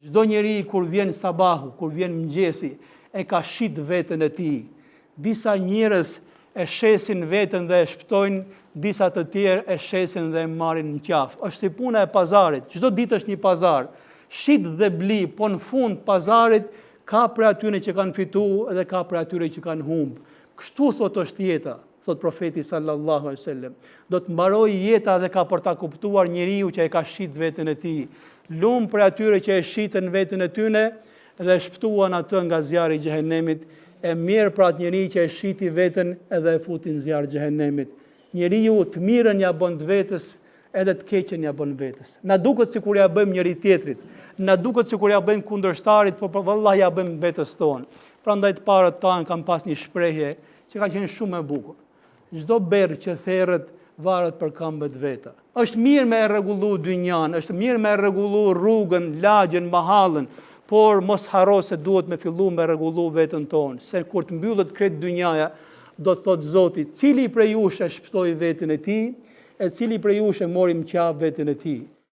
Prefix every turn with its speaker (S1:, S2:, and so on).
S1: Çdo njeri kur vjen sabahu, kur vjen mëngjesi, e ka shit veten e tij. Disa njerëz e shesin veten dhe e shpëtojnë, disa të tjerë e shesin dhe e marrin në qafë. Është puna e pazarit. Çdo ditë është një pazar. Shit dhe bli, po në fund pazarit ka për atyre që kanë fituar dhe ka për atyre që kanë humbë. Kështu thot është jeta, thot profeti sallallahu alaihi wasallam. Do të mbarojë jeta dhe ka për ta kuptuar njeriu që e ka shit veten e tij. Lum për atyre që e shitën veten e tyre dhe shpëtuan atë nga zjarri i xhehenemit. E mirë për atë njeri që e shiti veten edhe e futin zjarr xhehenemit. Njeriu të mirën ja bën vetës, edhe të keqen ja bën vetës. Na duket sikur ja bëjmë njëri tjetrit, na duket sikur ja bëjmë kundërshtarit, por vallahi ja bëjmë vetës tonë. Prandaj të parët tanë kanë pas një shprehje që ka qenë shumë e bukur. Çdo berr që therrët varet për këmbët veta. Është mirë me e rregullu dynjan, është mirë me e rregullu rrugën, lagjen, mahallën, por mos harro se duhet me fillu me rregullu veten tonë. Se kur të mbyllet krejt dynjaja, do të thotë Zoti, cili prej jush e shpëtoi veten e tij, e cili prej jush e mori në qafë veten e tij.